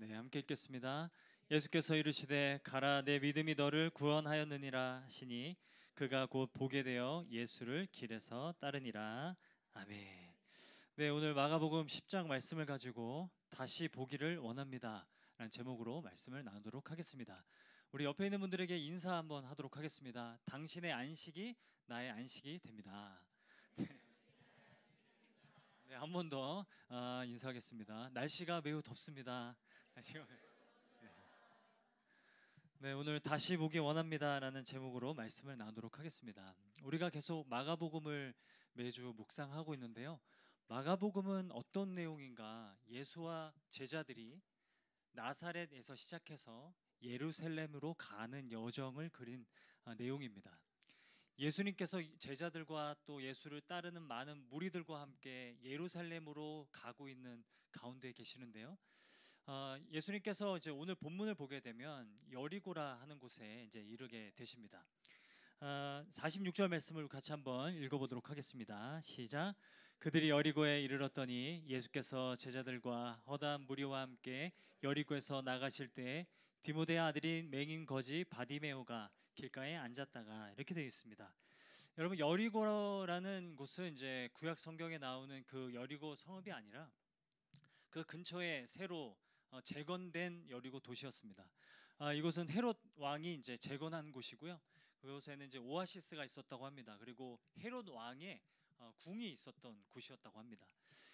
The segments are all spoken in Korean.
네, 함께 읽겠습니다. 예수께서 이르시되 가라 내 믿음이 너를 구원하였느니라 하시니 그가 곧 보게 되어 예수를 길에서 따르니라. 아멘. 네, 오늘 마가복음 10장 말씀을 가지고 다시 보기를 원합니다 라는 제목으로 말씀을 나누도록 하겠습니다. 우리 옆에 있는 분들에게 인사 한번 하도록 하겠습니다. 당신의 안식이 나의 안식이 됩니다. 네, 한 번 더 인사하겠습니다. 날씨가 매우 덥습니다. 날씨가 네, 오늘 다시 보기 원합니다라는 제목으로 말씀을 나누도록 하겠습니다. 우리가 계속 마가복음을 매주 묵상하고 있는데요. 마가복음은 어떤 내용인가? 예수와 제자들이 나사렛에서 시작해서 예루살렘으로 가는 여정을 그린 내용입니다. 예수님께서 제자들과 또 예수를 따르는 많은 무리들과 함께 예루살렘으로 가고 있는 가운데 계시는데요. 예수님께서 이제 오늘 본문을 보게 되면 여리고라 하는 곳에 이제 이르게 되십니다. 46절 말씀을 같이 한번 읽어보도록 하겠습니다. 시작. 그들이 여리고에 이르렀더니 예수께서 제자들과 허다한 무리와 함께 여리고에서 나가실 때 디모데의 아들인 맹인 거지 바디메오가 길가에 앉았다가 이렇게 되어 있습니다. 여러분, 여리고라는 곳은 이제 구약 성경에 나오는 그 여리고 성읍이 아니라 그 근처에 새로 재건된 여리고 도시였습니다. 이곳은 헤롯 왕이 이제 재건한 곳이고요. 그곳에는 이제 오아시스가 있었다고 합니다. 그리고 헤롯 왕의 궁이 있었던 곳이었다고 합니다.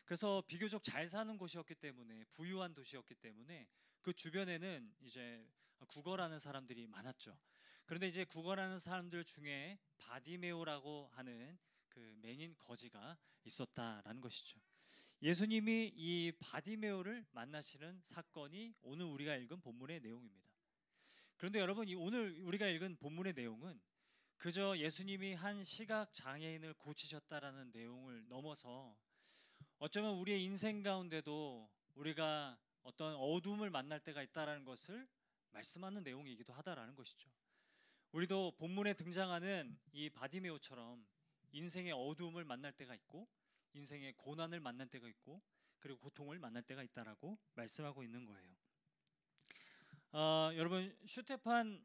그래서 비교적 잘 사는 곳이었기 때문에, 부유한 도시였기 때문에 그 주변에는 이제 구걸하는 사람들이 많았죠. 그런데 이제 구걸하는 사람들 중에 바디메오라고 하는 그 맹인 거지가 있었다라는 것이죠. 예수님이 이 바디메오를 만나시는 사건이 오늘 우리가 읽은 본문의 내용입니다. 그런데 여러분, 오늘 우리가 읽은 본문의 내용은 그저 예수님이 한 시각 장애인을 고치셨다라는 내용을 넘어서 어쩌면 우리의 인생 가운데도 우리가 어떤 어둠을 만날 때가 있다라는 것을 말씀하는 내용이기도 하다라는 것이죠. 우리도 본문에 등장하는 이 바디메오처럼 인생의 어둠을 만날 때가 있고, 인생의 고난을 만날 때가 있고, 그리고 고통을 만날 때가 있다라고 말씀하고 있는 거예요. 여러분, 슈테판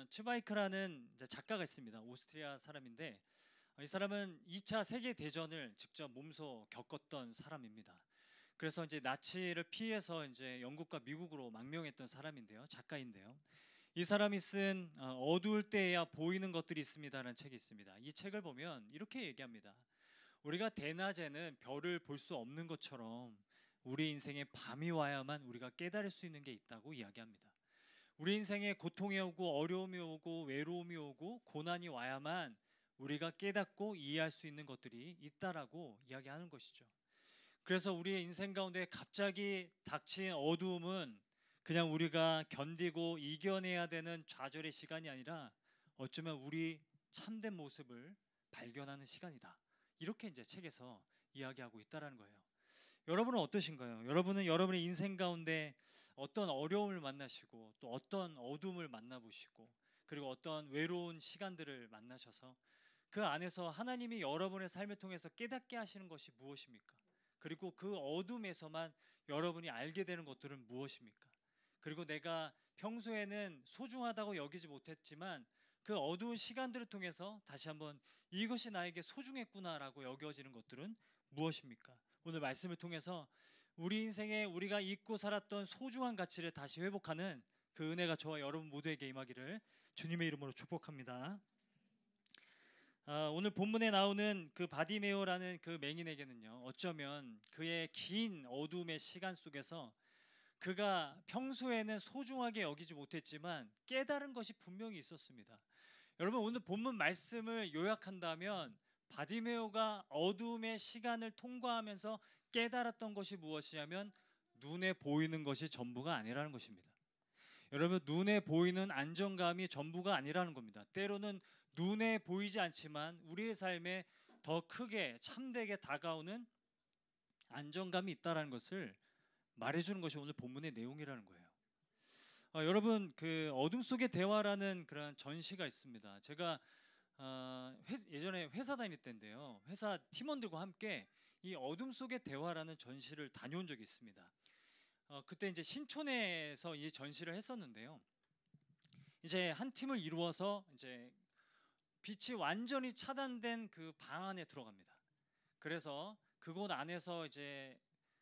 츠바이크라는 작가가 있습니다. 오스트리아 사람인데 이 사람은 2차 세계 대전을 직접 몸소 겪었던 사람입니다. 그래서 이제 나치를 피해서 이제 영국과 미국으로 망명했던 사람인데요, 작가인데요. 이 사람이 쓴 어두울 때에야 보이는 것들이 있습니다라는 책이 있습니다. 이 책을 보면 이렇게 얘기합니다. 우리가 대낮에는 별을 볼 수 없는 것처럼 우리 인생에 밤이 와야만 우리가 깨달을 수 있는 게 있다고 이야기합니다. 우리 인생에 고통이 오고 어려움이 오고 외로움이 오고 고난이 와야만 우리가 깨닫고 이해할 수 있는 것들이 있다라고 이야기하는 것이죠. 그래서 우리의 인생 가운데 갑자기 닥친 어두움은 그냥 우리가 견디고 이겨내야 되는 좌절의 시간이 아니라 어쩌면 우리 참된 모습을 발견하는 시간이다. 이렇게 이제 책에서 이야기하고 있다라는 거예요. 여러분은 어떠신가요? 여러분은 여러분의 인생 가운데 어떤 어려움을 만나시고 또 어떤 어둠을 만나보시고 그리고 어떤 외로운 시간들을 만나셔서 그 안에서 하나님이 여러분의 삶을 통해서 깨닫게 하시는 것이 무엇입니까? 그리고 그 어둠에서만 여러분이 알게 되는 것들은 무엇입니까? 그리고 내가 평소에는 소중하다고 여기지 못했지만 그 어두운 시간들을 통해서 다시 한번 이것이 나에게 소중했구나라고 여겨지는 것들은 무엇입니까? 오늘 말씀을 통해서 우리 인생에 우리가 잊고 살았던 소중한 가치를 다시 회복하는 그 은혜가 저와 여러분 모두에게 임하기를 주님의 이름으로 축복합니다. 오늘 본문에 나오는 그 바디메오라는 그 맹인에게는요, 어쩌면 그의 긴 어둠의 시간 속에서 그가 평소에는 소중하게 여기지 못했지만 깨달은 것이 분명히 있었습니다. 여러분, 오늘 본문 말씀을 요약한다면 바디메오가 어두움의 시간을 통과하면서 깨달았던 것이 무엇이냐면 눈에 보이는 것이 전부가 아니라는 것입니다. 여러분, 눈에 보이는 안정감이 전부가 아니라는 겁니다. 때로는 눈에 보이지 않지만 우리의 삶에 더 크게 참되게 다가오는 안정감이 있다는 것을 말해주는 것이 오늘 본문의 내용이라는 거예요. 여러분, 그 어둠 속의 대화라는 그런 전시가 있습니다. 제가 예전에 회사 다닐 때인데요, 회사 팀원들과 함께 이 어둠 속의 대화라는 전시를 다녀온 적이 있습니다. 그때 이제 신촌에서 이 전시를 했었는데요. 이제 한 팀을 이루어서 이제 빛이 완전히 차단된 그 방 안에 들어갑니다. 그래서 그곳 안에서 이제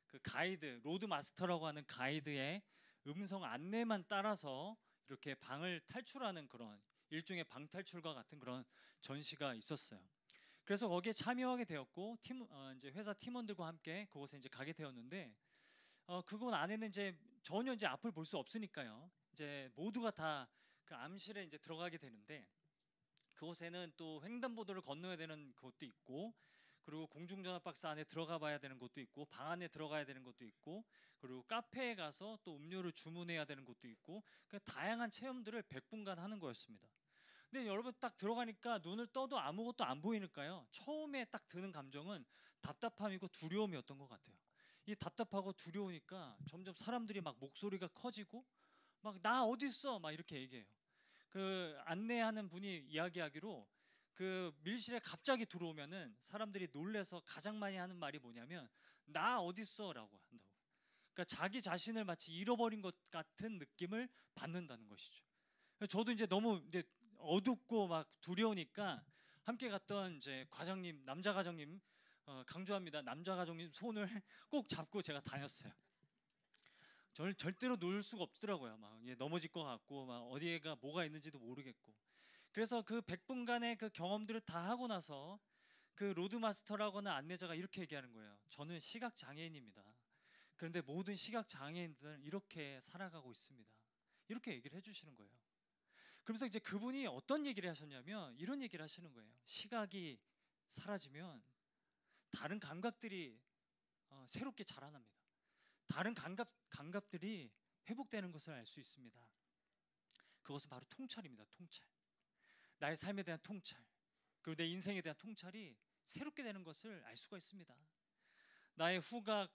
그 가이드, 로드 마스터라고 하는 가이드의 음성 안내만 따라서 이렇게 방을 탈출하는 그런 일종의 방탈출과 같은 그런 전시가 있었어요. 그래서 거기에 참여하게 되었고 이제 회사 팀원들과 함께 그곳에 이제 가게 되었는데 그곳 안에는 이제 전혀 이제 앞을 볼 수 없으니까요. 이제 모두가 다 그 암실에 이제 들어가게 되는데 그곳에는 또 횡단보도를 건너야 되는 곳도 있고 그리고 공중전화 박스 안에 들어가 봐야 되는 곳도 있고 방 안에 들어가야 되는 곳도 있고 그리고 카페에 가서 또 음료를 주문해야 되는 곳도 있고 그 다양한 체험들을 100분간 하는 거였습니다. 근데 여러분 딱 들어가니까 눈을 떠도 아무것도 안 보이니까요. 처음에 딱 드는 감정은 답답함이고 두려움이었던 것 같아요. 이 답답하고 두려우니까 점점 사람들이 막 목소리가 커지고 막 나 어디 있어 막 이렇게 얘기해요. 그 안내하는 분이 이야기하기로 그 밀실에 갑자기 들어오면은 사람들이 놀래서 가장 많이 하는 말이 뭐냐면 나 어디 있어라고 한다고. 그러니까 자기 자신을 마치 잃어버린 것 같은 느낌을 받는다는 것이죠. 저도 이제 너무 이제 어둡고 막 두려우니까 함께 갔던 이제 과장님, 남자 과장님 강조합니다. 남자 과장님 손을 꼭 잡고 제가 다녔어요. 저를 절대로 놓을 수가 없더라고요. 막 넘어질 것 같고 막 어디에가 뭐가 있는지도 모르겠고. 그래서 그 100분간의 그 경험들을 다 하고 나서 그 로드마스터라거나 안내자가 이렇게 얘기하는 거예요. 저는 시각 장애인입니다. 그런데 모든 시각 장애인들은 이렇게 살아가고 있습니다. 이렇게 얘기를 해주시는 거예요. 그러면서 이제 그분이 어떤 얘기를 하셨냐면 이런 얘기를 하시는 거예요. 시각이 사라지면 다른 감각들이 새롭게 자라납니다. 다른 감각들이 회복되는 것을 알 수 있습니다. 그것은 바로 통찰입니다. 통찰. 나의 삶에 대한 통찰, 그리고 내 인생에 대한 통찰이 새롭게 되는 것을 알 수가 있습니다. 나의 후각,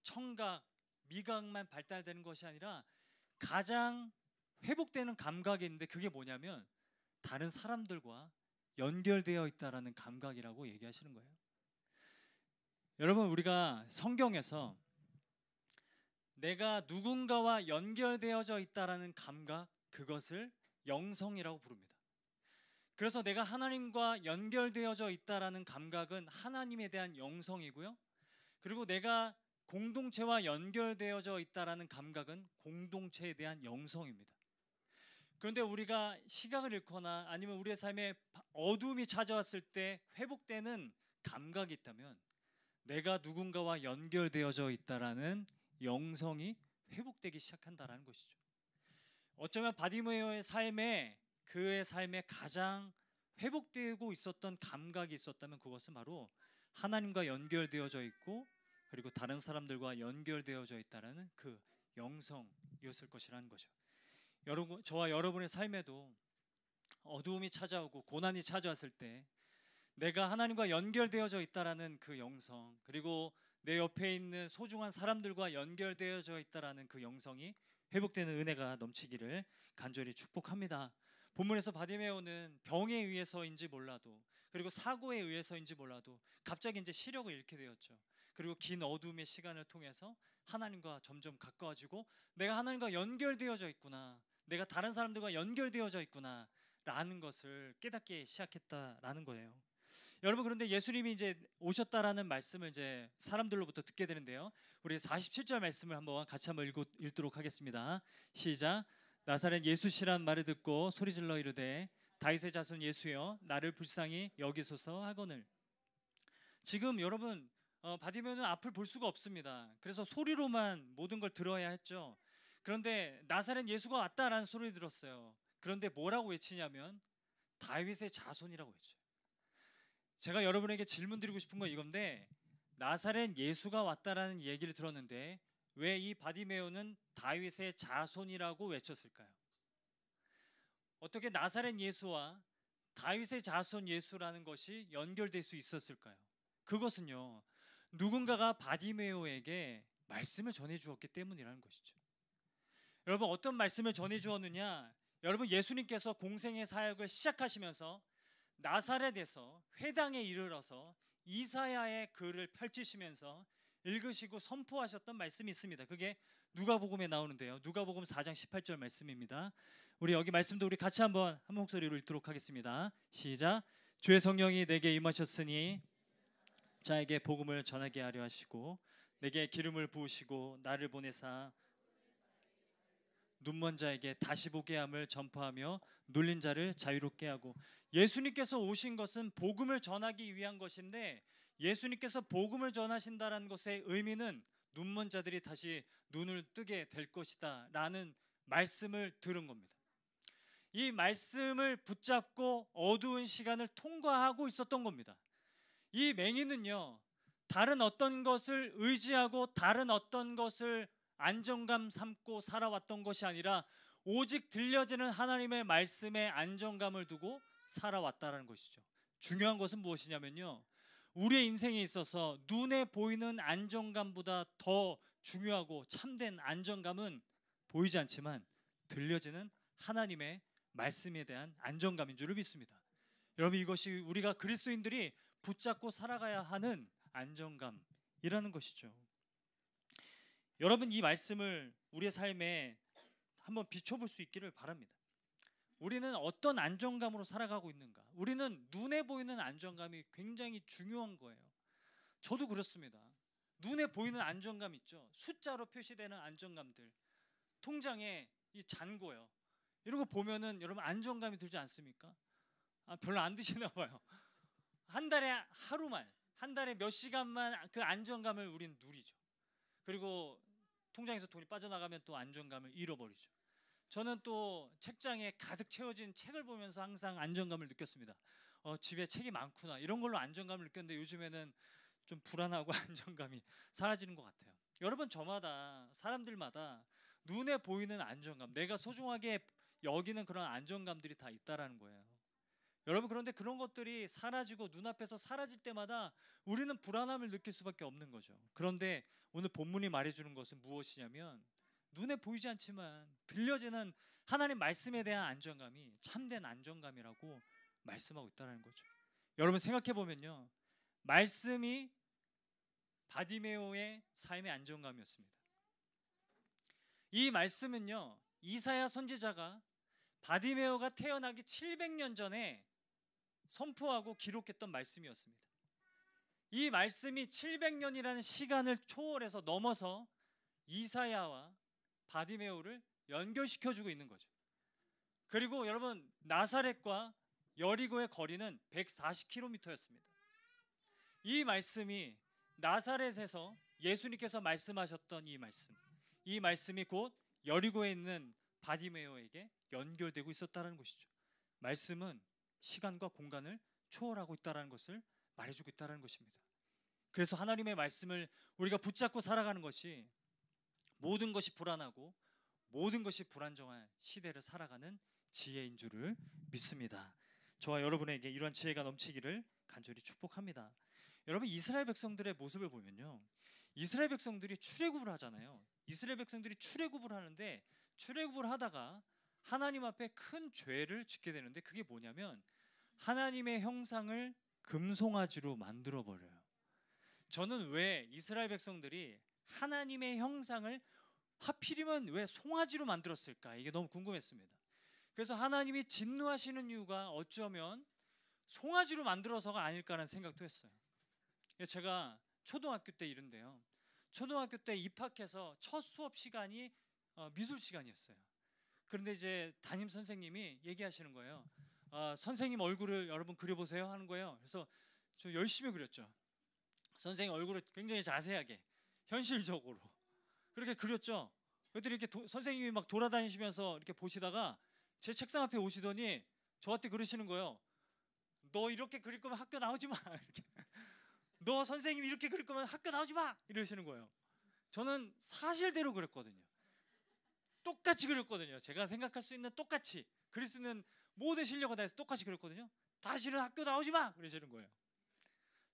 청각, 미각만 발달되는 것이 아니라 가장 회복되는 감각이 있는데 그게 뭐냐면 다른 사람들과 연결되어 있다라는 감각이라고 얘기하시는 거예요. 여러분 우리가 성경에서 내가 누군가와 연결되어져 있다라는 감각, 그것을 영성이라고 부릅니다. 그래서 내가 하나님과 연결되어져 있다라는 감각은 하나님에 대한 영성이고요. 그리고 내가 공동체와 연결되어져 있다라는 감각은 공동체에 대한 영성입니다. 그런데 우리가 시각을 잃거나 아니면 우리의 삶에 어둠이 찾아왔을 때 회복되는 감각이 있다면 내가 누군가와 연결되어져 있다라는 영성이 회복되기 시작한다라는 것이죠. 어쩌면 바디메오의 삶에 그의 삶에 가장 회복되고 있었던 감각이 있었다면 그것은 바로 하나님과 연결되어져 있고 그리고 다른 사람들과 연결되어져 있다라는 그 영성이었을 것이라는 거죠. 여러분, 저와 여러분의 삶에도 어두움이 찾아오고 고난이 찾아왔을 때 내가 하나님과 연결되어져 있다라는 그 영성, 그리고 내 옆에 있는 소중한 사람들과 연결되어져 있다라는 그 영성이 회복되는 은혜가 넘치기를 간절히 축복합니다. 본문에서 바디메오는 병에 의해서인지 몰라도 그리고 사고에 의해서인지 몰라도 갑자기 이제 시력을 잃게 되었죠. 그리고 긴 어둠의 시간을 통해서 하나님과 점점 가까워지고 내가 하나님과 연결되어져 있구나, 내가 다른 사람들과 연결되어져 있구나 라는 것을 깨닫기 시작했다라는 거예요. 여러분 그런데 예수님이 이제 오셨다라는 말씀을 이제 사람들로부터 듣게 되는데요. 우리 47절 말씀을 같이 한번 읽도록 하겠습니다. 시작. 나사렛 예수시란 말을 듣고 소리질러 이르되 다윗의 자손 예수여 나를 불쌍히 여기소서 하거늘. 지금 여러분 바디메오는 앞을 볼 수가 없습니다. 그래서 소리로만 모든 걸 들어야 했죠. 그런데 나사렛 예수가 왔다라는 소리를 들었어요. 그런데 뭐라고 외치냐면 다윗의 자손이라고 외쳐요. 제가 여러분에게 질문 드리고 싶은 건 이건데 나사렛 예수가 왔다라는 얘기를 들었는데 왜 이 바디메오는 다윗의 자손이라고 외쳤을까요? 어떻게 나사렛 예수와 다윗의 자손 예수라는 것이 연결될 수 있었을까요? 그것은요, 누군가가 바디메오에게 말씀을 전해 주었기 때문이라는 것이죠. 여러분 어떤 말씀을 전해 주었느냐? 여러분 예수님께서 공생의 사역을 시작하시면서 나사렛에서 회당에 이르러서 이사야의 글을 펼치시면서 읽으시고 선포하셨던 말씀이 있습니다. 그게 누가복음에 나오는데요. 누가복음 4장 18절 말씀입니다. 우리 여기 말씀도 우리 같이 한번 한 목소리로 읽도록 하겠습니다. 시작. 주의 성령이 내게 임하셨으니 자에게 복음을 전하게 하려 하시고 내게 기름을 부으시고 나를 보내사 눈먼 자에게 다시 보게 함을 전파하며 눌린 자를 자유롭게 하고, 예수님께서 오신 것은 복음을 전하기 위한 것인데, 예수님께서 복음을 전하신다라는 것의 의미는 눈먼 자들이 다시 눈을 뜨게 될 것이다 라는 말씀을 들은 겁니다. 이 말씀을 붙잡고 어두운 시간을 통과하고 있었던 겁니다. 이 맹인은요, 다른 어떤 것을 의지하고 다른 어떤 것을 안정감 삼고 살아왔던 것이 아니라 오직 들려지는 하나님의 말씀에 안정감을 두고 살아왔다는 것이죠. 중요한 것은 무엇이냐면요, 우리의 인생에 있어서 눈에 보이는 안정감보다 더 중요하고 참된 안정감은 보이지 않지만 들려지는 하나님의 말씀에 대한 안정감인 줄을 믿습니다. 여러분, 이것이 우리가 그리스도인들이 붙잡고 살아가야 하는 안정감이라는 것이죠. 여러분, 이 말씀을 우리의 삶에 한번 비춰볼 수 있기를 바랍니다. 우리는 어떤 안정감으로 살아가고 있는가? 우리는 눈에 보이는 안정감이 굉장히 중요한 거예요. 저도 그렇습니다. 눈에 보이는 안정감 있죠. 숫자로 표시되는 안정감들, 통장에 이 잔고요, 이런 거 보면은 여러분 안정감이 들지 않습니까? 별로 안 드시나 봐요. 한 달에 하루만, 한 달에 몇 시간만 그 안정감을 우린 누리죠. 그리고 통장에서 돈이 빠져나가면 또 안정감을 잃어버리죠. 저는 또 책장에 가득 채워진 책을 보면서 항상 안정감을 느꼈습니다. 집에 책이 많구나, 이런 걸로 안정감을 느꼈는데 요즘에는 좀 불안하고 안정감이 사라지는 것 같아요. 여러분, 저마다, 사람들마다 눈에 보이는 안정감, 내가 소중하게 여기는 그런 안정감들이 다 있다라는 거예요. 여러분, 그런데 그런 것들이 사라지고 눈앞에서 사라질 때마다 우리는 불안함을 느낄 수밖에 없는 거죠. 그런데 오늘 본문이 말해주는 것은 무엇이냐면, 눈에 보이지 않지만 들려지는 하나님 말씀에 대한 안정감이 참된 안정감이라고 말씀하고 있다는 거죠. 여러분, 생각해보면요, 말씀이 바디메오의 삶의 안정감이었습니다. 이 말씀은요, 이사야 선지자가 바디메오가 태어나기 700년 전에 선포하고 기록했던 말씀이었습니다. 이 말씀이 700년이라는 시간을 초월해서 넘어서 이사야와 바디메오를 연결시켜주고 있는 거죠. 그리고 여러분, 나사렛과 여리고의 거리는 140km였습니다. 이 말씀이 나사렛에서 예수님께서 말씀하셨던 이 말씀이 곧 여리고에 있는 바디메오에게 연결되고 있었다는 것이죠. 말씀은 시간과 공간을 초월하고 있다는 것을 말해주고 있다는 것입니다. 그래서 하나님의 말씀을 우리가 붙잡고 살아가는 것이 모든 것이 불안하고 모든 것이 불안정한 시대를 살아가는 지혜인 줄을 믿습니다. 저와 여러분에게 이런 지혜가 넘치기를 간절히 축복합니다. 여러분, 이스라엘 백성들의 모습을 보면요, 이스라엘 백성들이 출애굽을 하잖아요. 이스라엘 백성들이 출애굽을 하는데, 출애굽을 하다가 하나님 앞에 큰 죄를 짓게 되는데, 그게 뭐냐면 하나님의 형상을 금송아지로 만들어 버려요. 저는 왜 이스라엘 백성들이 하나님의 형상을 하필이면 왜 송아지로 만들었을까, 이게 너무 궁금했습니다. 그래서 하나님이 진노하시는 이유가 어쩌면 송아지로 만들어서가 아닐까라는 생각도 했어요. 제가 초등학교 때 일인데요, 초등학교 때 입학해서 첫 수업 시간이 미술 시간이었어요. 그런데 이제 담임 선생님이 얘기하시는 거예요. 선생님 얼굴을 여러분 그려보세요 하는 거예요. 그래서 저 열심히 그렸죠. 선생님 얼굴을 굉장히 자세하게, 현실적으로 그렇게 그렸죠. 그랬더니 이렇게 선생님이 막 돌아다니시면서 이렇게 보시다가 제 책상 앞에 오시더니 저한테 그러시는 거예요. 너 이렇게 그릴 거면 학교 나오지 마. 이렇게. 너 선생님이 이렇게 그릴 거면 학교 나오지 마. 이러시는 거예요. 저는 사실대로 그렸거든요. 똑같이 그렸거든요. 제가 생각할 수 있는 똑같이, 그릴 수 있는 모든 실력을 다해서 똑같이 그렸거든요. 다시는 학교 나오지 마. 그러시는 거예요.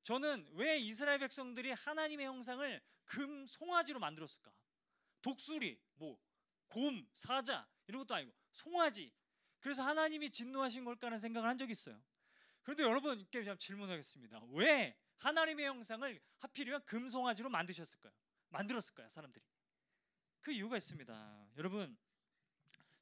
저는 왜 이스라엘 백성들이 하나님의 형상을 금 송아지로 만들었을까? 독수리, 곰, 사자 이런 것도 아니고 송아지. 그래서 하나님이 진노하신 걸까 하는 생각을 한 적이 있어요. 그런데 여러분, 이렇게 질문하겠습니다. 왜 하나님의 형상을 하필이면 금송아지로 만들었을까요, 사람들이? 그 이유가 있습니다. 여러분,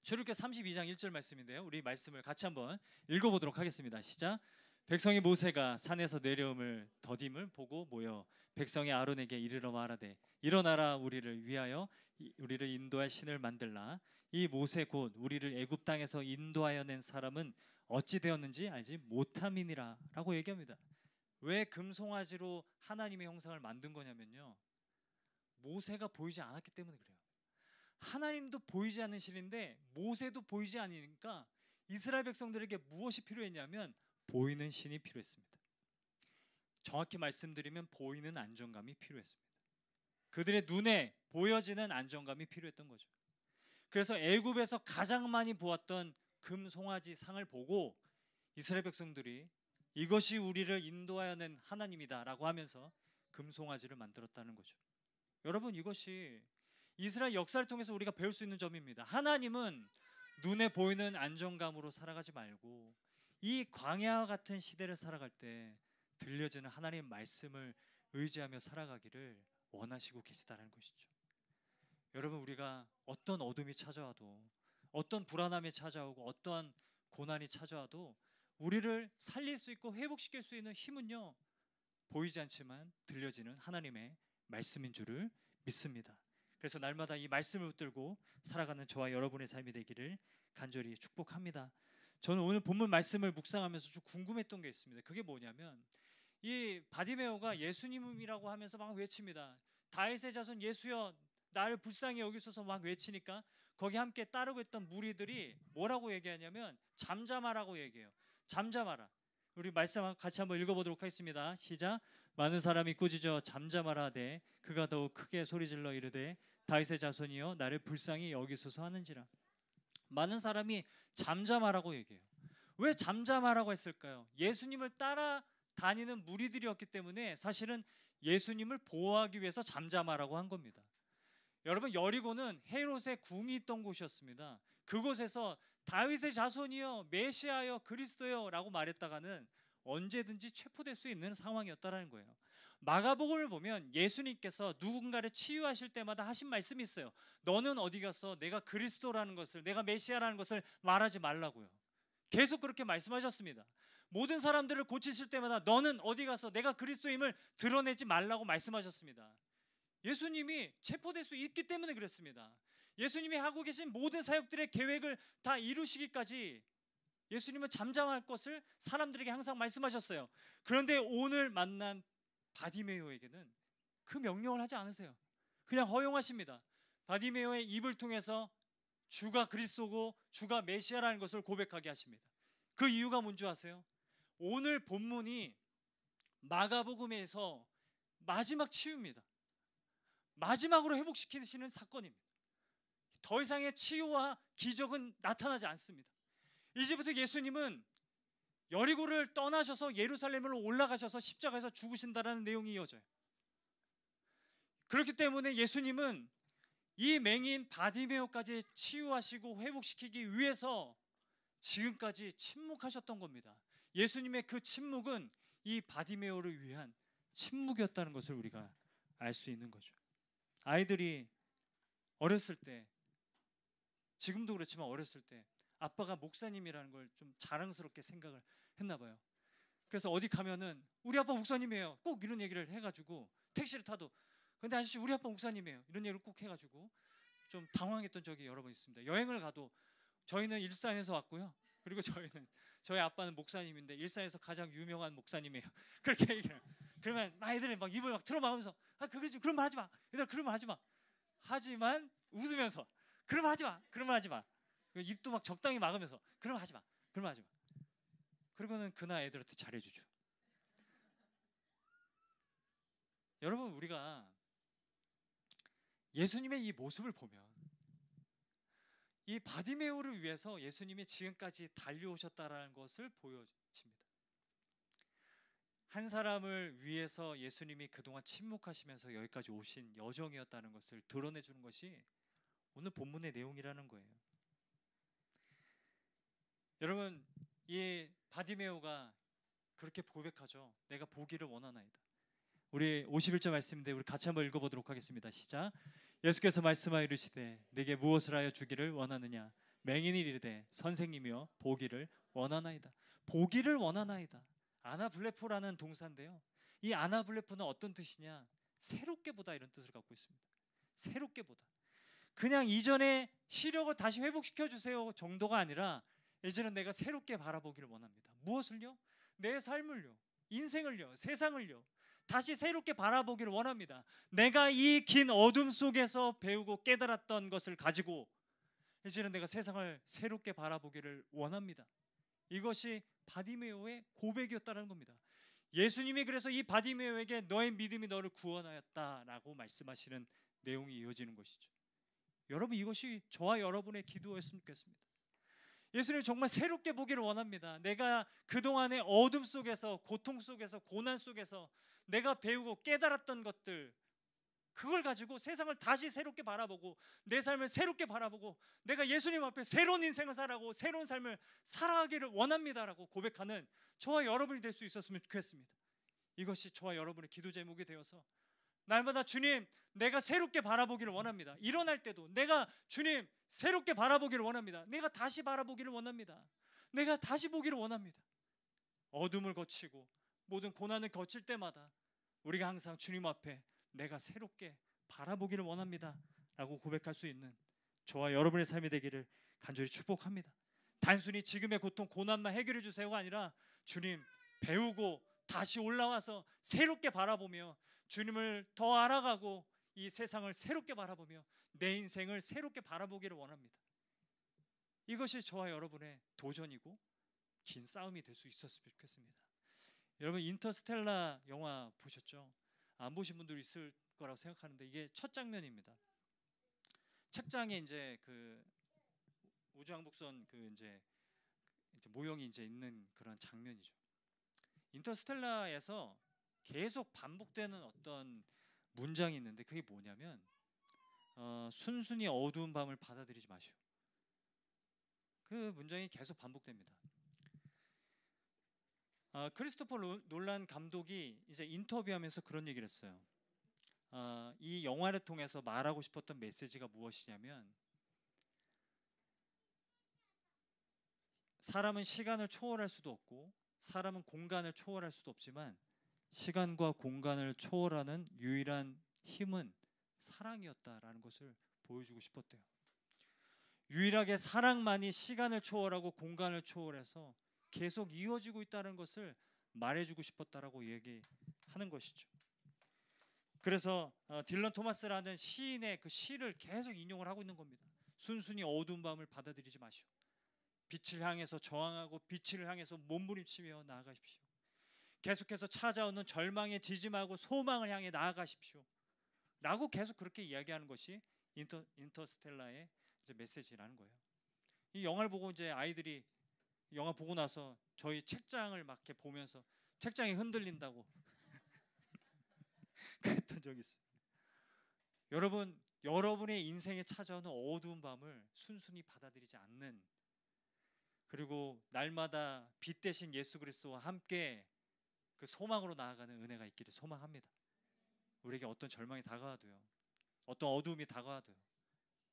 출애굽기 32장 1절 말씀인데요. 우리 말씀을 같이 한번 읽어보도록 하겠습니다. 시작. 백성이 모세가 산에서 내려옴을 더딤을 보고 모여 백성이 아론에게 이르러 말하되 일어나라 우리를 위하여 우리를 인도할 신을 만들라. 이 모세 곧 우리를 애굽 땅에서 인도하여 낸 사람은 어찌 되었는지 알지 못함이니라 라고 얘기합니다. 왜 금송아지로 하나님의 형상을 만든 거냐면요, 모세가 보이지 않았기 때문에 그래요. 하나님도 보이지 않는 신인데 모세도 보이지 않으니까 이스라엘 백성들에게 무엇이 필요했냐면 보이는 신이 필요했습니다. 정확히 말씀드리면 보이는 안정감이 필요했습니다. 그들의 눈에 보여지는 안정감이 필요했던 거죠. 그래서 애굽에서 가장 많이 보았던 금송아지 상을 보고 이스라엘 백성들이 이것이 우리를 인도하여 낸 하나님이다 라고 하면서 금송아지를 만들었다는 거죠. 여러분, 이것이 이스라엘 역사를 통해서 우리가 배울 수 있는 점입니다. 하나님은 눈에 보이는 안정감으로 살아가지 말고 이 광야와 같은 시대를 살아갈 때 들려지는 하나님의 말씀을 의지하며 살아가기를 원하시고 계시다는 것이죠. 여러분, 우리가 어떤 어둠이 찾아와도, 어떤 불안함이 찾아오고, 어떤 고난이 찾아와도 우리를 살릴 수 있고 회복시킬 수 있는 힘은요, 보이지 않지만 들려지는 하나님의 말씀인 줄을 믿습니다. 그래서 날마다 이 말씀을 붙들고 살아가는 저와 여러분의 삶이 되기를 간절히 축복합니다. 저는 오늘 본문 말씀을 묵상하면서 좀 궁금했던 게 있습니다. 그게 뭐냐면 이 바디메오가 예수님이라고 하면서 막 외칩니다. 다윗의 자손 예수여 나를 불쌍히 여기소서 막 외치니까 거기 함께 따르고 있던 무리들이 뭐라고 얘기하냐면 잠잠하라고 얘기해요. 잠잠하라. 우리 말씀 같이 한번 읽어보도록 하겠습니다. 시작. 많은 사람이 꾸짖어 잠잠하라 하되 그가 더욱 크게 소리질러 이르되 다윗의 자손이여 나를 불쌍히 여기소서 하는지라. 많은 사람이 잠잠하라고 얘기해요. 왜 잠잠하라고 했을까요? 예수님을 따라다니는 무리들이었기 때문에 사실은 예수님을 보호하기 위해서 잠잠하라고 한 겁니다. 여러분, 여리고는 헤롯의 궁이 있던 곳이었습니다. 그곳에서 다윗의 자손이여 메시아여 그리스도여 라고 말했다가는 언제든지 체포될 수 있는 상황이었다는 거예요. 마가복음을 보면 예수님께서 누군가를 치유하실 때마다 하신 말씀이 있어요. 너는 어디 가서 내가 그리스도라는 것을, 내가 메시아라는 것을 말하지 말라고요. 계속 그렇게 말씀하셨습니다. 모든 사람들을 고치실 때마다 너는 어디 가서 내가 그리스도임을 드러내지 말라고 말씀하셨습니다. 예수님이 체포될 수 있기 때문에 그랬습니다. 예수님이 하고 계신 모든 사역들의 계획을 다 이루시기까지 예수님은 잠잠할 것을 사람들에게 항상 말씀하셨어요. 그런데 오늘 만난 바디메오에게는 그 명령을 하지 않으세요. 그냥 허용하십니다. 바디메오의 입을 통해서 주가 그리스도고 주가 메시아라는 것을 고백하게 하십니다. 그 이유가 뭔지 아세요? 오늘 본문이 마가복음에서 마지막 치유입니다. 마지막으로 회복시키시는 사건입니다. 더 이상의 치유와 기적은 나타나지 않습니다. 이제부터 예수님은 여리고를 떠나셔서 예루살렘으로 올라가셔서 십자가에서 죽으신다라는 내용이 이어져요. 그렇기 때문에 예수님은 이 맹인 바디메오까지 치유하시고 회복시키기 위해서 지금까지 침묵하셨던 겁니다. 예수님의 그 침묵은 이 바디메오를 위한 침묵이었다는 것을 우리가 알 수 있는 거죠. 아이들이 어렸을 때, 지금도 그렇지만 어렸을 때 아빠가 목사님이라는 걸 좀 자랑스럽게 생각을 했나 봐요. 그래서 어디 가면은 우리 아빠 목사님이에요 꼭 이런 얘기를 해가지고, 택시를 타도 근데 아저씨 우리 아빠 목사님이에요 이런 얘기를 꼭 해가지고 좀 당황했던 적이 여러 번 있습니다. 여행을 가도 저희는 일산에서 왔고요, 그리고 저희 아빠는 목사님인데 일산에서 가장 유명한 목사님이에요 그렇게 얘기해요. 그러면 아이들이 막 입을 막 틀어막으면서 그러지, 그런 말 하지 마 얘들아, 그런 말 하지 마. 하지만 웃으면서 그런 말 하지 마, 그런 말 하지 마. 입도 막 적당히 막으면서 그런 말 하지 마, 그런 말 하지 마. 그리고는 그날 애들한테 잘해주죠. 여러분, 우리가 예수님의 이 모습을 보면 이 바디메오를 위해서 예수님이 지금까지 달려오셨다라는 것을 보여집니다. 한 사람을 위해서 예수님이 그동안 침묵하시면서 여기까지 오신 여정이었다는 것을 드러내주는 것이 오늘 본문의 내용이라는 거예요. 여러분, 이 바디메오가 그렇게 고백하죠. 내가 보기를 원하나이다. 우리 51절 말씀인데 우리 같이 한번 읽어보도록 하겠습니다. 시작. 예수께서 말씀하여 이르시되 네게 무엇을 하여 주기를 원하느냐. 맹인이 이르되 선생님이여 보기를 원하나이다. 보기를 원하나이다. 아나블레포라는 동사인데요. 이 아나블레포는 어떤 뜻이냐? 새롭게 보다 이런 뜻을 갖고 있습니다. 새롭게 보다. 그냥 이전에 시력을 다시 회복시켜 주세요 정도가 아니라 이제는 내가 새롭게 바라보기를 원합니다. 무엇을요? 내 삶을요, 인생을요, 세상을요 다시 새롭게 바라보기를 원합니다. 내가 이 긴 어둠 속에서 배우고 깨달았던 것을 가지고 이제는 내가 세상을 새롭게 바라보기를 원합니다. 이것이 바디메오의 고백이었다는 겁니다. 예수님이 그래서 이 바디메오에게 너의 믿음이 너를 구원하였다라고 말씀하시는 내용이 이어지는 것이죠. 여러분, 이것이 저와 여러분의 기도였으면 좋겠습니다. 예수님 정말 새롭게 보기를 원합니다. 내가 그동안의 어둠 속에서, 고통 속에서, 고난 속에서 내가 배우고 깨달았던 것들, 그걸 가지고 세상을 다시 새롭게 바라보고 내 삶을 새롭게 바라보고 내가 예수님 앞에 새로운 인생을 살아가고 새로운 삶을 살아가기를 원합니다라고 고백하는 저와 여러분이 될 수 있었으면 좋겠습니다. 이것이 저와 여러분의 기도 제목이 되어서 날마다 주님, 내가 새롭게 바라보기를 원합니다. 일어날 때도 내가 주님 새롭게 바라보기를 원합니다. 내가 다시 바라보기를 원합니다. 내가 다시 보기를 원합니다. 어둠을 거치고 모든 고난을 거칠 때마다 우리가 항상 주님 앞에 내가 새롭게 바라보기를 원합니다 라고 고백할 수 있는 저와 여러분의 삶이 되기를 간절히 축복합니다. 단순히 지금의 고통, 고난만 해결해 주세요가 아니라 주님, 배우고 다시 올라와서 새롭게 바라보며 주님을 더 알아가고 이 세상을 새롭게 바라보며 내 인생을 새롭게 바라보기를 원합니다. 이것이 저와 여러분의 도전이고 긴 싸움이 될 수 있었으면 좋겠습니다. 여러분, 인터스텔라 영화 보셨죠? 안 보신 분들이 있을 거라고 생각하는데 이게 첫 장면입니다. 책장에 이제 그 우주왕복선 이제 모형이 이제 있는 그런 장면이죠. 인터스텔라에서 계속 반복되는 어떤 문장이 있는데 그게 뭐냐면 순순히 어두운 밤을 받아들이지 마시오. 그 문장이 계속 반복됩니다. 크리스토퍼 놀란 감독이 이제 인터뷰하면서 그런 얘기를 했어요. 이 영화를 통해서 말하고 싶었던 메시지가 무엇이냐면 사람은 시간을 초월할 수도 없고 사람은 공간을 초월할 수도 없지만 시간과 공간을 초월하는 유일한 힘은 사랑이었다라는 것을 보여주고 싶었대요. 유일하게 사랑만이 시간을 초월하고 공간을 초월해서 계속 이어지고 있다는 것을 말해주고 싶었다라고 얘기하는 것이죠. 그래서 딜런 토마스라는 시인의 그 시를 계속 인용을 하고 있는 겁니다. 순순히 어두운 밤을 받아들이지 마시오. 빛을 향해서 저항하고 빛을 향해서 몸부림치며 나아가십시오. 계속해서 찾아오는 절망에 지짐하고 소망을 향해 나아가십시오 라고 계속 그렇게 이야기하는 것이 인터스텔라의 이제 메시지라는 거예요. 이 영화를 보고 이제 아이들이 영화 보고 나서 저희 책장을 막 이렇게 보면서 책장이 흔들린다고 그랬던 적이 있어요. 여러분, 여러분의 인생에 찾아오는 어두운 밤을 순순히 받아들이지 않는, 그리고 날마다 빛 대신 예수 그리스도와 함께 그 소망으로 나아가는 은혜가 있기를 소망합니다. 우리에게 어떤 절망이 다가와도요, 어떤 어두움이 다가와도요,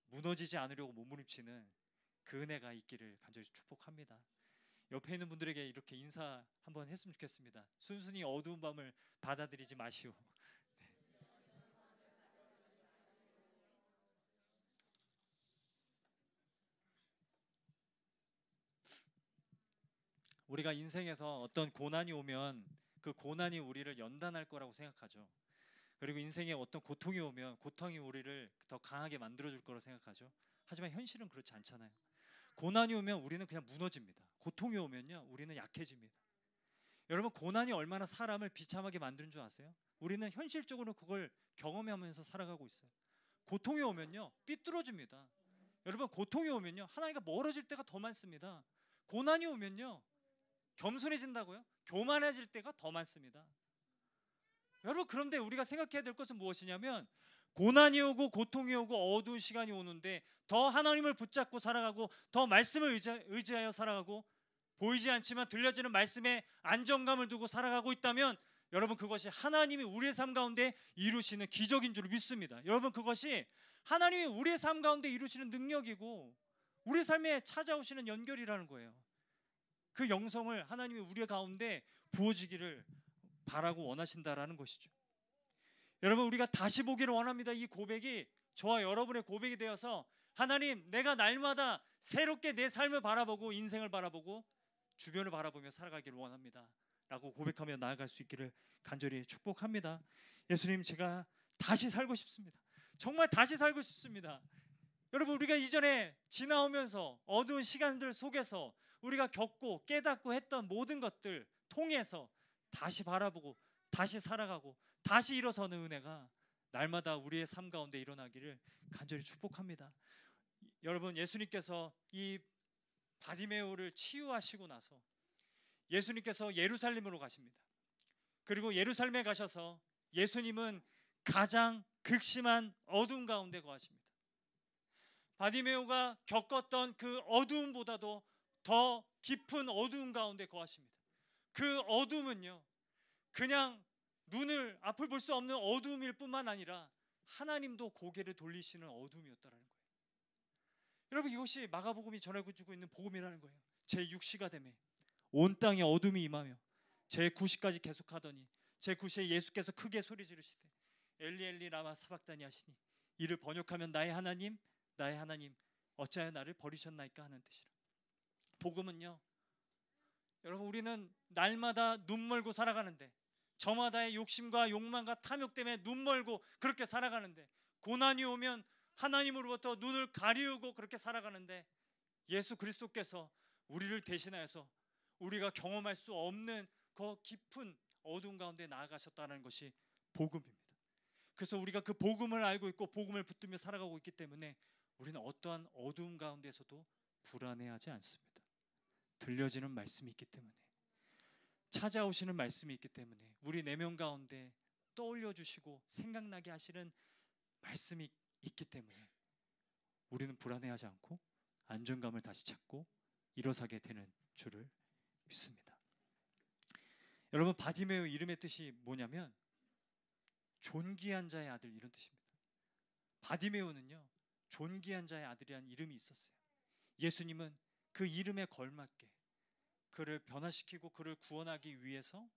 무너지지 않으려고 몸부림치는 그 은혜가 있기를 간절히 축복합니다. 옆에 있는 분들에게 이렇게 인사 한번 했으면 좋겠습니다. 순순히 어두운 밤을 받아들이지 마시오. 네. 우리가 인생에서 어떤 고난이 오면 그 고난이 우리를 연단할 거라고 생각하죠. 그리고 인생에 어떤 고통이 오면 고통이 우리를 더 강하게 만들어줄 거라고 생각하죠. 하지만 현실은 그렇지 않잖아요. 고난이 오면 우리는 그냥 무너집니다. 고통이 오면요, 우리는 약해집니다. 여러분, 고난이 얼마나 사람을 비참하게 만드는 줄 아세요? 우리는 현실적으로 그걸 경험하면서 살아가고 있어요. 고통이 오면요, 삐뚤어집니다. 여러분, 고통이 오면요, 하나님과 멀어질 때가 더 많습니다. 고난이 오면요, 겸손해진다고요? 교만해질 때가 더 많습니다. 여러분, 그런데 우리가 생각해야 될 것은 무엇이냐면 고난이 오고 고통이 오고 어두운 시간이 오는데 더 하나님을 붙잡고 살아가고 더 말씀을 의지하여 살아가고 보이지 않지만 들려지는 말씀에 안정감을 두고 살아가고 있다면 여러분, 그것이 하나님이 우리의 삶 가운데 이루시는 기적인 줄 믿습니다. 여러분, 그것이 하나님이 우리의 삶 가운데 이루시는 능력이고 우리 삶에 찾아오시는 연결이라는 거예요. 그 영성을 하나님이 우리 가운데 부어지기를 바라고 원하신다라는 것이죠. 여러분, 우리가 다시 보기를 원합니다. 이 고백이 저와 여러분의 고백이 되어서 하나님, 내가 날마다 새롭게 내 삶을 바라보고 인생을 바라보고 주변을 바라보며 살아가기를 원합니다 라고 고백하며 나아갈 수 있기를 간절히 축복합니다. 예수님, 제가 다시 살고 싶습니다. 정말 다시 살고 싶습니다. 여러분, 우리가 이전에 지나오면서 어두운 시간들 속에서 우리가 겪고 깨닫고 했던 모든 것들 통해서 다시 바라보고 다시 살아가고 다시 일어서는 은혜가 날마다 우리의 삶 가운데 일어나기를 간절히 축복합니다. 여러분, 예수님께서 이 바디메오를 치유하시고 나서 예수님께서 예루살렘으로 가십니다. 그리고 예루살렘에 가셔서 예수님은 가장 극심한 어두움 가운데 거하십니다. 바디메오가 겪었던 그 어두움보다도 더 깊은 어두움 가운데 거하십니다. 그 어두움은요, 그냥 눈을 앞을 볼 수 없는 어두움일 뿐만 아니라 하나님도 고개를 돌리시는 어두움이었다라는 거예요. 여러분, 이것이 마가복음이 전해주고 있는 복음이라는 거예요. 제6시가 되매 온 땅에 어둠이 임하며 제9시까지 계속하더니 제9시에 예수께서 크게 소리 지르시되 엘리 엘리 라마 사박다니 하시니 이를 번역하면 나의 하나님 어찌하여 나를 버리셨나이까 하는 뜻이라. 복음은요, 여러분, 우리는 날마다 눈 멀고 살아가는데, 저마다의 욕심과 욕망과 탐욕 때문에 눈 멀고 그렇게 살아가는데, 고난이 오면 하나님으로부터 눈을 가리우고 그렇게 살아가는데, 예수 그리스도께서 우리를 대신하여서 우리가 경험할 수 없는 그 깊은 어두운 가운데 나아가셨다는 것이 복음입니다. 그래서 우리가 그 복음을 알고 있고 복음을 붙들며 살아가고 있기 때문에 우리는 어떠한 어두움 가운데서도 불안해하지 않습니다. 들려지는 말씀이 있기 때문에, 찾아오시는 말씀이 있기 때문에, 우리 내면 가운데 떠올려 주시고 생각나게 하시는 말씀이 있기 때문에 우리는 불안해하지 않고 안정감을 다시 찾고 일어서게 되는 줄을 믿습니다. 여러분, 바디메오 이름의 뜻이 뭐냐면 존귀한 자의 아들, 이런 뜻입니다. 바디메오는요, 존귀한 자의 아들이라는 이름이 있었어요. 예수님은 그 이름에 걸맞게 그를 변화시키고 그를 구원하기 위해서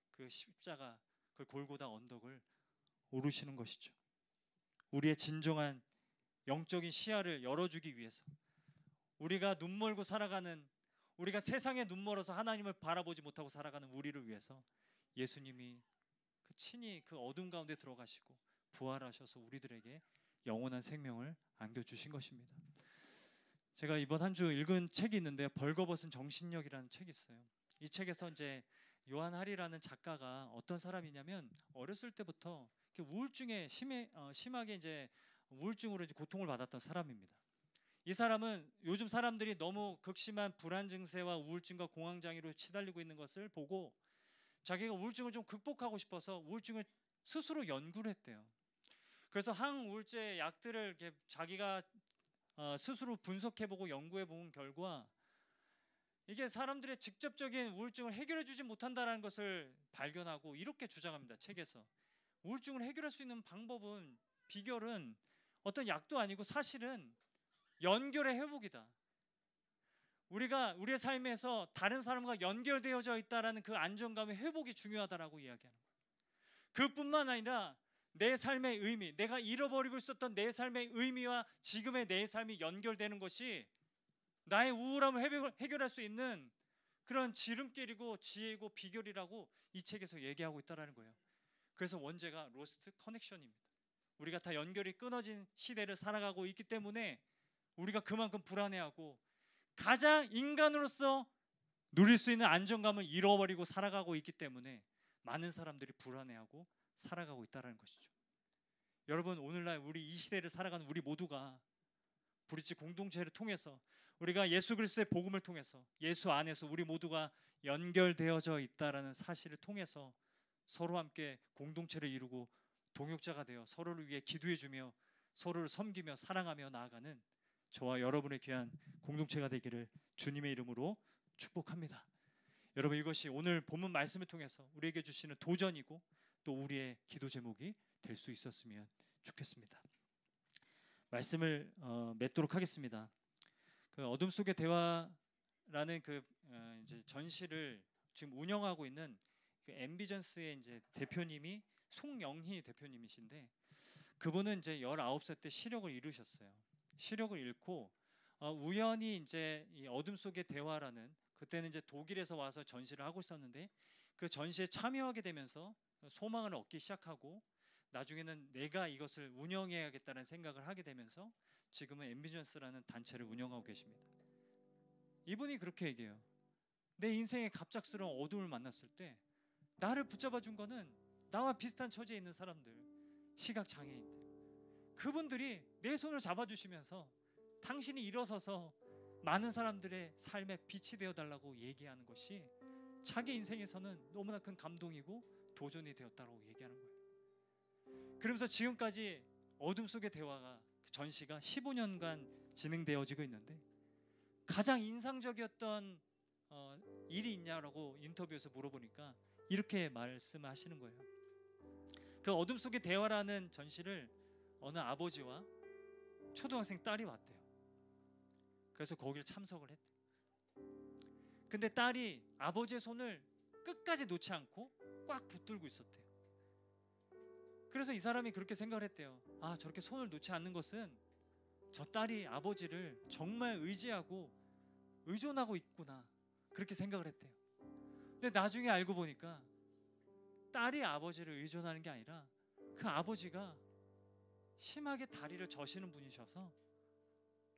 그 십자가, 그 골고다 언덕을 오르시는 것이죠. 우리의 진정한 영적인 시야를 열어주기 위해서, 우리가 눈멀고 살아가는, 우리가 세상에 눈멀어서 하나님을 바라보지 못하고 살아가는 우리를 위해서 예수님이 친히 그 어둠 가운데 들어가시고 부활하셔서 우리들에게 영원한 생명을 안겨주신 것입니다. 제가 이번 한 주 읽은 책이 있는데, 벌거벗은 정신력이라는 책이 있어요. 이 책에서 이제 요한 하리라는 작가가 어떤 사람이냐면 어렸을 때부터 우울증에 심하게 이제 우울증으로 이제 고통을 받았던 사람입니다. 이 사람은 요즘 사람들이 너무 극심한 불안 증세와 우울증과 공황 장애로 시달리고 있는 것을 보고 자기가 우울증을 좀 극복하고 싶어서 우울증을 스스로 연구를 했대요. 그래서 항우울제 약들을 이렇게 자기가 스스로 분석해보고 연구해본 결과 이게 사람들의 직접적인 우울증을 해결해주지 못한다는 것을 발견하고 이렇게 주장합니다. 책에서 우울증을 해결할 수 있는 방법은, 비결은 어떤 약도 아니고 사실은 연결의 회복이다. 우리가 우리의 삶에서 다른 사람과 연결되어져 있다는 그 안정감의 회복이 중요하다라고 이야기하는 거예요. 그뿐만 아니라 내 삶의 의미, 내가 잃어버리고 있었던 내 삶의 의미와 지금의 내 삶이 연결되는 것이 나의 우울함을 해결할 수 있는 그런 지름길이고 지혜이고 비결이라고 이 책에서 얘기하고 있다는 거예요. 그래서 원제가 로스트 커넥션입니다. 우리가 다 연결이 끊어진 시대를 살아가고 있기 때문에 우리가 그만큼 불안해하고 가장 인간으로서 누릴 수 있는 안정감을 잃어버리고 살아가고 있기 때문에 많은 사람들이 불안해하고 살아가고 있다는 것이죠. 여러분, 오늘날 우리 이 시대를 살아가는 우리 모두가 브릿지 공동체를 통해서, 우리가 예수 그리스도의 복음을 통해서 예수 안에서 우리 모두가 연결되어져 있다는 사실을 통해서 서로 함께 공동체를 이루고 동역자가 되어 서로를 위해 기도해주며 서로를 섬기며 사랑하며 나아가는 저와 여러분의 귀한 공동체가 되기를 주님의 이름으로 축복합니다. 여러분, 이것이 오늘 본문 말씀을 통해서 우리에게 주시는 도전이고 또 우리의 기도 제목이 될 수 있었으면 좋겠습니다. 말씀을 맺도록 하겠습니다. 그 어둠 속의 대화라는 이제 전시를 지금 운영하고 있는 그 앰비전스의 이제 대표님이 송영희 대표님이신데, 그분은 이제 19살 때 시력을 잃으셨어요. 시력을 잃고 우연히 이제 이 어둠 속의 대화라는, 그때는 이제 독일에서 와서 전시를 하고 있었는데 그 전시에 참여하게 되면서 소망을 얻기 시작하고, 나중에는 내가 이것을 운영해야겠다는 생각을 하게 되면서 지금은 앰비전스라는 단체를 운영하고 계십니다. 이분이 그렇게 얘기해요. 내 인생의 갑작스러운 어둠을 만났을 때 나를 붙잡아 준 거는 나와 비슷한 처지에 있는 사람들, 시각장애인들, 그분들이 내 손을 잡아주시면서 당신이 일어서서 많은 사람들의 삶에 빛이 되어달라고 얘기하는 것이 자기 인생에서는 너무나 큰 감동이고 도전이 되었다고 얘기하는 거예요. 그러면서 지금까지 어둠 속의 대화가, 전시가 15년간 진행되어지고 있는데 가장 인상적이었던 일이 있냐라고 인터뷰에서 물어보니까 이렇게 말씀하시는 거예요. 그 어둠 속의 대화라는 전시를 어느 아버지와 초등학생 딸이 왔대요. 그래서 거기를 참석을 했대요. 근데 딸이 아버지의 손을 끝까지 놓지 않고 꽉 붙들고 있었대요. 그래서 이 사람이 그렇게 생각을 했대요. 아, 저렇게 손을 놓지 않는 것은 저 딸이 아버지를 정말 의지하고 의존하고 있구나, 그렇게 생각을 했대요. 근데 나중에 알고 보니까 딸이 아버지를 의존하는 게 아니라 그 아버지가 심하게 다리를 저시는 분이셔서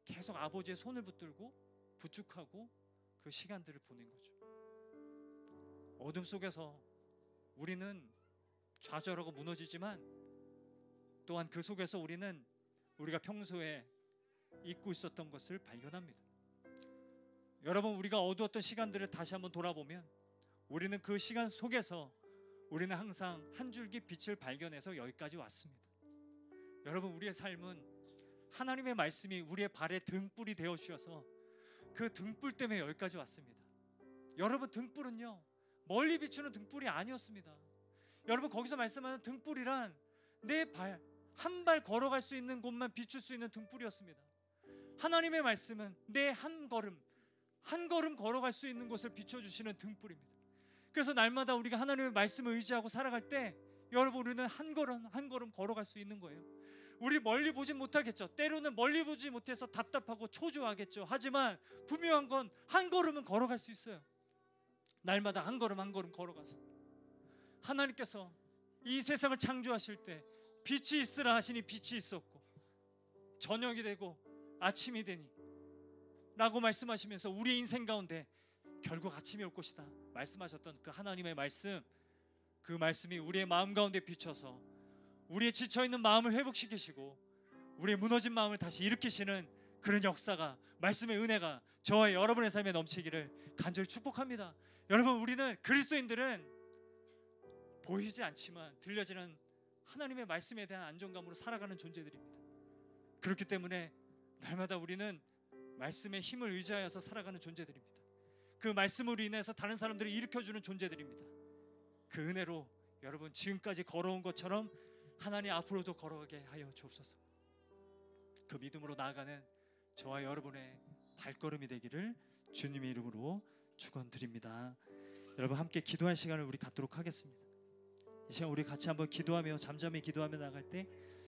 계속 아버지의 손을 붙들고 부축하고 그 시간들을 보낸 거죠. 어둠 속에서 우리는 좌절하고 무너지지만 또한 그 속에서 우리는 우리가 평소에 잊고 있었던 것을 발견합니다. 여러분, 우리가 어두웠던 시간들을 다시 한번 돌아보면 우리는 그 시간 속에서 우리는 항상 한 줄기 빛을 발견해서 여기까지 왔습니다. 여러분, 우리의 삶은 하나님의 말씀이 우리의 발에 등불이 되어 주셔서 그 등불 때문에 여기까지 왔습니다. 여러분, 등불은요 멀리 비추는 등불이 아니었습니다. 여러분, 거기서 말씀하는 등불이란 내 발, 한 발 걸어갈 수 있는 곳만 비출 수 있는 등불이었습니다. 하나님의 말씀은 내 한 걸음 걸어갈 수 있는 곳을 비춰주시는 등불입니다. 그래서 날마다 우리가 하나님의 말씀을 의지하고 살아갈 때 여러분, 우리는 한 걸음 한 걸음 걸어갈 수 있는 거예요. 우리 멀리 보진 못하겠죠. 때로는 멀리 보지 못해서 답답하고 초조하겠죠. 하지만 분명한 건 한 걸음은 걸어갈 수 있어요. 날마다 한 걸음 한 걸음 걸어가서 하나님께서 이 세상을 창조하실 때 빛이 있으라 하시니 빛이 있었고, 저녁이 되고 아침이 되니 라고 말씀하시면서 우리 인생 가운데 결국 아침이 올 것이다 말씀하셨던 그 하나님의 말씀, 그 말씀이 우리의 마음 가운데 비춰서 우리의 지쳐있는 마음을 회복시키시고 우리의 무너진 마음을 다시 일으키시는 그런 역사가, 말씀의 은혜가 저와 여러분의 삶에 넘치기를 간절히 축복합니다. 여러분, 우리는 그리스도인들은 보이지 않지만 들려지는 하나님의 말씀에 대한 안정감으로 살아가는 존재들입니다. 그렇기 때문에 날마다 우리는 말씀의 힘을 의지하여서 살아가는 존재들입니다. 그 말씀으로 인해서 다른 사람들을 일으켜주는 존재들입니다. 그 은혜로 여러분, 지금까지 걸어온 것처럼 하나님 앞으로도 걸어가게 하여 주옵소서. 그 믿음으로 나아가는 저와 여러분의 발걸음이 되기를 주님의 이름으로 축원드립니다. 여러분, 함께 기도할 시간을 우리 갖도록 하겠습니다. 이 시간 우리 같이 한번 기도하며 잠잠히 기도하며 나갈 때